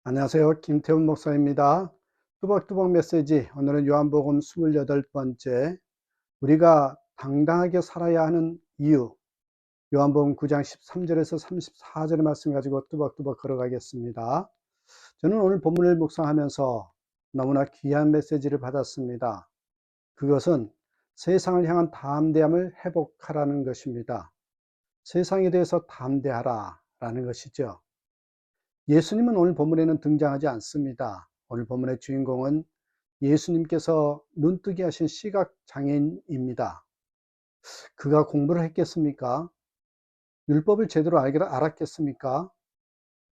안녕하세요. 김태훈 목사입니다. 뚜벅뚜벅 메시지. 오늘은 요한복음 28번째. 우리가 당당하게 살아야 하는 이유. 요한복음 9장 13절에서 34절의 말씀 가지고 뚜벅뚜벅 걸어가겠습니다. 저는 오늘 본문을 묵상하면서 너무나 귀한 메시지를 받았습니다. 그것은 세상을 향한 담대함을 회복하라는 것입니다. 세상에 대해서 담대하라 라는 것이죠. 예수님은 오늘 본문에는 등장하지 않습니다. 오늘 본문의 주인공은 예수님께서 눈뜨게 하신 시각장애인입니다. 그가 공부를 했겠습니까? 율법을 제대로 알았겠습니까?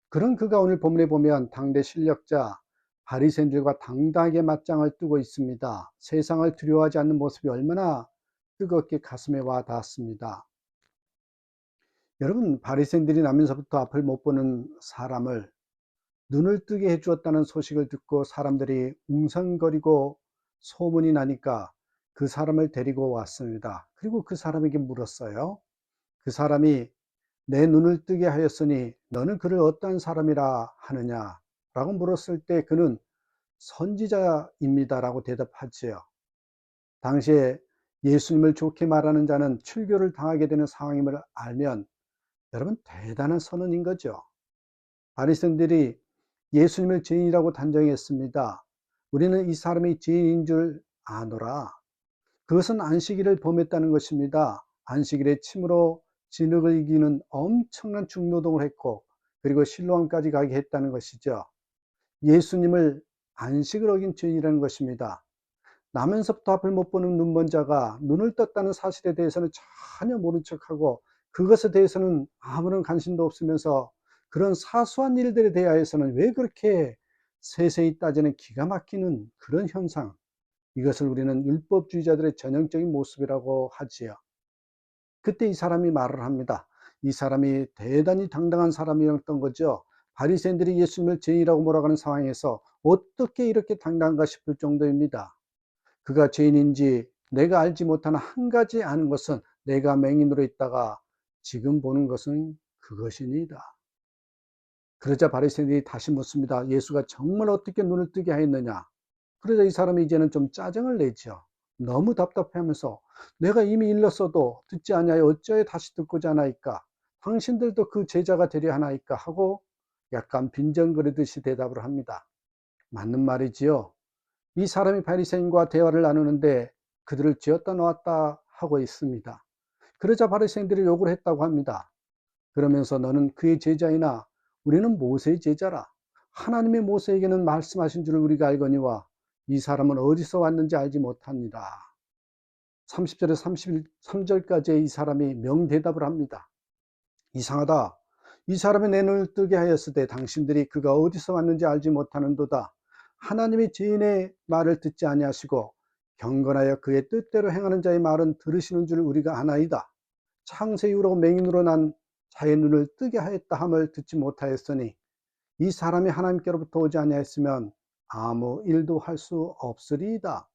그런 그가 오늘 본문에 보면 당대 실력자 바리새인들과 당당하게 맞짱을 뜨고 있습니다. 세상을 두려워하지 않는 모습이 얼마나 뜨겁게 가슴에 와 닿았습니다. 여러분, 바리새인들이 나면서부터 앞을 못 보는 사람을 눈을 뜨게 해 주었다는 소식을 듣고 사람들이 웅성거리고 소문이 나니까 그 사람을 데리고 왔습니다. 그리고 그 사람에게 물었어요. 그 사람이 내 눈을 뜨게 하였으니 너는 그를 어떠한 사람이라 하느냐? 라고 물었을 때 그는 선지자입니다라고 대답하지요. 당시에 예수님을 좋게 말하는 자는 출교를 당하게 되는 상황임을 알면 여러분 대단한 선언인 거죠. 바리새인들이 예수님을 죄인이라고 단정했습니다. 우리는 이 사람이 죄인인 줄 아노라. 그것은 안식일을 범했다는 것입니다. 안식일에 침으로 진흙을 이기는 엄청난 중노동을 했고 그리고 실로암까지 가게 했다는 것이죠. 예수님을 안식을 어긴 죄인이라는 것입니다. 나면서부터 앞을 못 보는 눈먼 자가 눈을 떴다는 사실에 대해서는 전혀 모른 척하고 그것에 대해서는 아무런 관심도 없으면서 그런 사소한 일들에 대하여서는 왜 그렇게 세세히 따지는 기가 막히는 그런 현상, 이것을 우리는 율법주의자들의 전형적인 모습이라고 하지요. 그때 이 사람이 말을 합니다. 이 사람이 대단히 당당한 사람이었던 거죠. 바리새인들이 예수님을 죄인이라고 몰아가는 상황에서 어떻게 이렇게 당당한가 싶을 정도입니다. 그가 죄인인지 내가 알지 못하는 한 가지 아는 것은 내가 맹인으로 있다가 지금 보는 것은 그것이니이다. 그러자 바리새인들이 다시 묻습니다. 예수가 정말 어떻게 눈을 뜨게 하였느냐? 그러자 이 사람이 이제는 좀 짜증을 내죠. 너무 답답해하면서 내가 이미 일렀어도 듣지 아니하여 어찌하여 다시 듣고자 하나이까? 당신들도 그 제자가 되려 하나이까? 하고 약간 빈정거리듯이 대답을 합니다. 맞는 말이지요. 이 사람이 바리새인과 대화를 나누는데 그들을 쥐었다 놓았다 하고 있습니다. 그러자 바리새인들이 욕을 했다고 합니다. 그러면서 너는 그의 제자이나 우리는 모세의 제자라. 하나님의 모세에게는 말씀하신 줄을 우리가 알거니와 이 사람은 어디서 왔는지 알지 못합니다. 30절에 33절까지 이 사람이 명대답을 합니다. 이상하다. 이 사람이 내 눈을 뜨게 하였으되 당신들이 그가 어디서 왔는지 알지 못하는도다. 하나님이 죄인의 말을 듣지 아니하시고 경건하여 그의 뜻대로 행하는 자의 말은 들으시는 줄 우리가 아나이다. 창세 이후로 맹인으로 난 자의 눈을 뜨게 하였다 함을 듣지 못하였으니 이 사람이 하나님께로부터 오지 아니하였으면 아무 일도 할 수 없으리이다.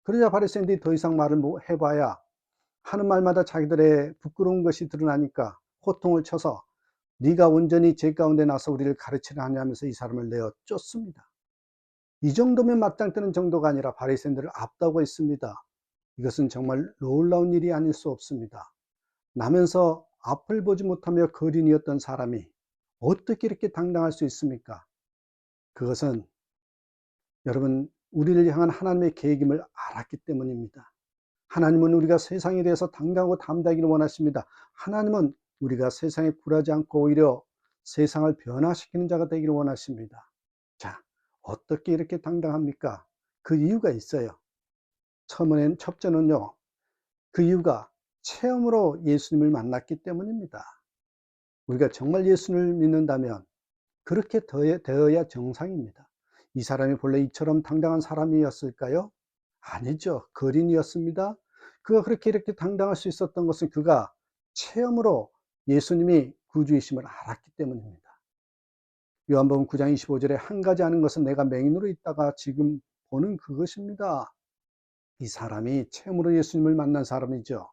그러자 바리새인들이 더 이상 말을 해봐야 하는 말마다 자기들의 부끄러운 것이 드러나니까 호통을 쳐서 네가 온전히 죄 가운데 나서 우리를 가르치려 하냐면서 이 사람을 내어 쫓습니다. 이 정도면 맞짱 뜨는 정도가 아니라 바리새인들을 압도하고 있습니다. 이것은 정말 놀라운 일이 아닐 수 없습니다. 나면서 앞을 보지 못하며 거린이었던 사람이 어떻게 이렇게 당당할 수 있습니까? 그것은 여러분 우리를 향한 하나님의 계획임을 알았기 때문입니다. 하나님은 우리가 세상에 대해서 당당하고 담대하기를 원하십니다. 하나님은 우리가 세상에 굴하지 않고 오히려 세상을 변화시키는 자가 되기를 원하십니다. 자, 어떻게 이렇게 당당합니까? 그 이유가 있어요. 첫째는요, 그 이유가 체험으로 예수님을 만났기 때문입니다. 우리가 정말 예수를 믿는다면 그렇게 되어야 정상입니다. 이 사람이 본래 이처럼 당당한 사람이었을까요? 아니죠. 거린이었습니다. 그가 그렇게 이렇게 당당할 수 있었던 것은 그가 체험으로 예수님이 구주이심을 알았기 때문입니다. 요한복음 9장 25절에 한 가지 아는 것은 내가 맹인으로 있다가 지금 보는 그것입니다. 이 사람이 체험으로 예수님을 만난 사람이죠.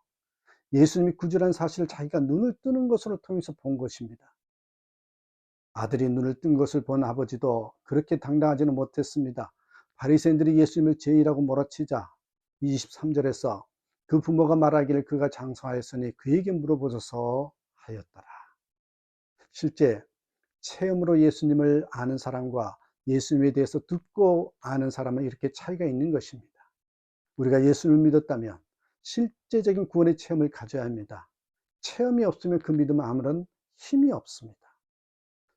예수님이 구주라는 사실을 자기가 눈을 뜨는 것으로 통해서 본 것입니다. 아들이 눈을 뜬 것을 본 아버지도 그렇게 당당하지는 못했습니다. 바리새인들이 예수님을 죄인이라고 몰아치자 23절에서 그 부모가 말하기를 그가 장사하였으니 그에게 물어보소서 하였더라. 실제 체험으로 예수님을 아는 사람과 예수님에 대해서 듣고 아는 사람은 이렇게 차이가 있는 것입니다. 우리가 예수를 믿었다면 실제적인 구원의 체험을 가져야 합니다. 체험이 없으면 그 믿음은 아무런 힘이 없습니다.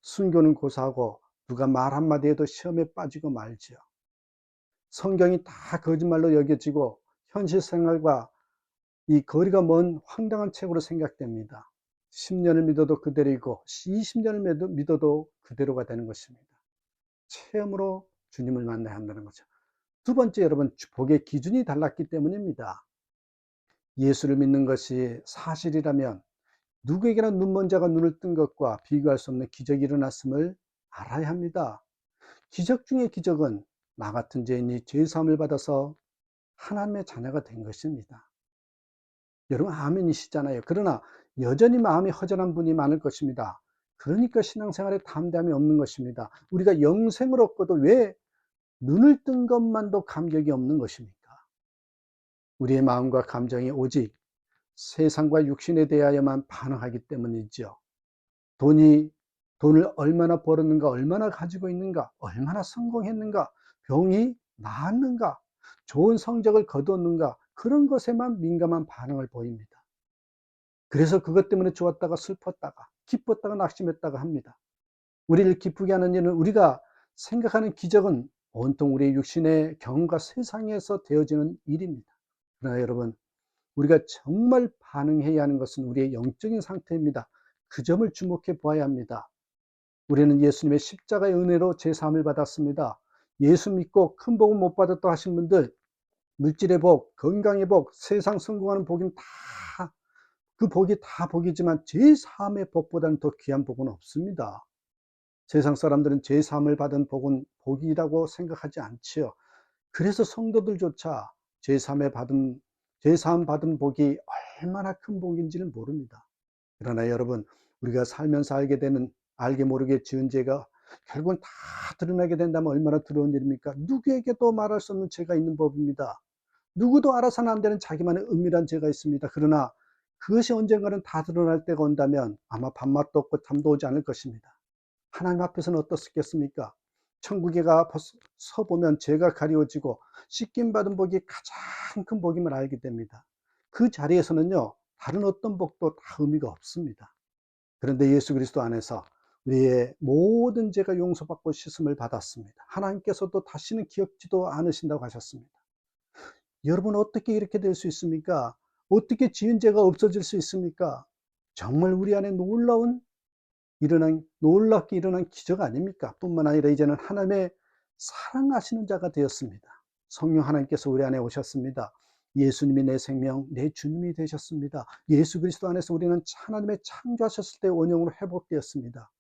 순교는 고사하고 누가 말 한마디 해도 시험에 빠지고 말지요. 성경이 다 거짓말로 여겨지고 현실 생활과 이 거리가 먼 황당한 책으로 생각됩니다. 10년을 믿어도 그대로이고 20년을 믿어도 그대로가 되는 것입니다. 체험으로 주님을 만나야 한다는 거죠. 두 번째, 여러분, 복의 기준이 달랐기 때문입니다. 예수를 믿는 것이 사실이라면 누구에게나 눈먼 자가 눈을 뜬 것과 비교할 수 없는 기적이 일어났음을 알아야 합니다. 기적 중의 기적은 나 같은 죄인이 죄 사함을 받아서 하나님의 자녀가 된 것입니다. 여러분 아멘이시잖아요. 그러나 여전히 마음이 허전한 분이 많을 것입니다. 그러니까 신앙생활에 담대함이 없는 것입니다. 우리가 영생을 얻고도 왜 눈을 뜬 것만도 감격이 없는 것입니까? 우리의 마음과 감정이 오직 세상과 육신에 대하여만 반응하기 때문이죠. 돈을 얼마나 벌었는가, 얼마나 가지고 있는가, 얼마나 성공했는가, 병이 나았는가, 좋은 성적을 거두었는가, 그런 것에만 민감한 반응을 보입니다. 그래서 그것 때문에 좋았다가 슬펐다가 기뻤다가 낙심했다가 합니다. 우리를 기쁘게 하는 일은 우리가 생각하는 기적은 온통 우리의 육신의 경험과 세상에서 되어지는 일입니다. 그러나 여러분, 우리가 정말 반응해야 하는 것은 우리의 영적인 상태입니다. 그 점을 주목해 보아야 합니다. 우리는 예수님의 십자가의 은혜로 제사함을 받았습니다. 예수 믿고 큰 복을 못 받았다 하신 분들, 물질의 복, 건강의 복, 세상 성공하는 복은 다, 그 복이 다 복이지만 제사함의 복보다는 더 귀한 복은 없습니다. 세상 사람들은 제사함을 받은 복은 복이라고 생각하지 않지요. 그래서 성도들조차 제사함 받은 복이 얼마나 큰 복인지를 모릅니다. 그러나 여러분, 우리가 살면서 알게 모르게 지은 죄가 결국은 다 드러나게 된다면 얼마나 두려운 일입니까? 누구에게도 말할 수 없는 죄가 있는 법입니다. 누구도 알아서는 안 되는 자기만의 은밀한 죄가 있습니다. 그러나 그것이 언젠가는 다 드러날 때가 온다면 아마 밥맛도 없고 잠도 오지 않을 것입니다. 하나님 앞에서는 어떻겠습니까? 천국에 가서 보면 죄가 가리워지고 씻김 받은 복이 가장 큰 복임을 알게 됩니다. 그 자리에서는요, 다른 어떤 복도 다 의미가 없습니다. 그런데 예수 그리스도 안에서 우리의 모든 죄가 용서받고 씻음을 받았습니다. 하나님께서도 다시는 기억지도 않으신다고 하셨습니다. 여러분 어떻게 이렇게 될 수 있습니까? 어떻게 지은 죄가 없어질 수 있습니까? 정말 우리 안에 놀랍게 일어난 기적 아닙니까? 뿐만 아니라 이제는 하나님의 사랑하시는 자가 되었습니다. 성령 하나님께서 우리 안에 오셨습니다. 예수님이 내 생명, 내 주님이 되셨습니다. 예수 그리스도 안에서 우리는 하나님의 창조하셨을 때 원형으로 회복되었습니다.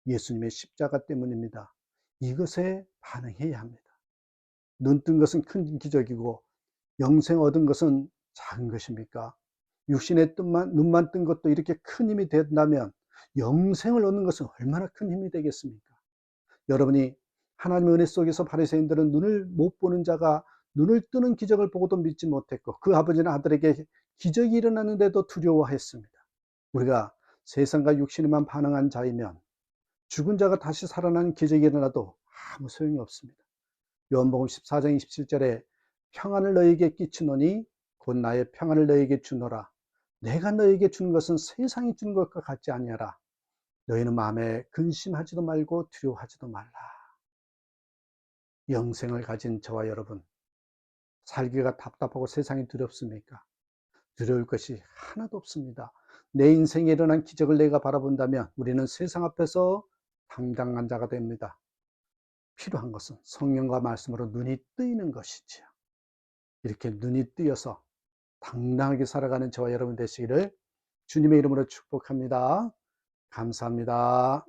예수님의 십자가 때문입니다. 이것에 반응해야 합니다. 눈 뜬 것은 큰 기적이고 영생 얻은 것은 작은 것입니까? 육신의 눈만 뜬 것도 이렇게 큰 힘이 된다면 영생을 얻는 것은 얼마나 큰 힘이 되겠습니까? 여러분이 하나님의 은혜 속에서 바리새인들은 눈을 못 보는 자가 눈을 뜨는 기적을 보고도 믿지 못했고 그 아버지는 아들에게 기적이 일어났는데도 두려워했습니다. 우리가 세상과 육신에만 반응한 자이면 죽은 자가 다시 살아나는 기적이 일어나도 아무 소용이 없습니다. 요한복음 14장 27절에 평안을 너희에게 끼치노니 곧 나의 평안을 너희에게 주노라. 내가 너희에게 주는 것은 세상이 주는 것과 같지 아니하라. 너희는 마음에 근심하지도 말고 두려워하지도 말라. 영생을 가진 저와 여러분, 살기가 답답하고 세상이 두렵습니까? 두려울 것이 하나도 없습니다. 내 인생에 일어난 기적을 내가 바라본다면 우리는 세상 앞에서 당당한 자가 됩니다. 필요한 것은 성령과 말씀으로 눈이 뜨이는 것이지요. 이렇게 눈이 뜨여서 당당하게 살아가는 저와 여러분 되시기를 주님의 이름으로 축복합니다. 감사합니다.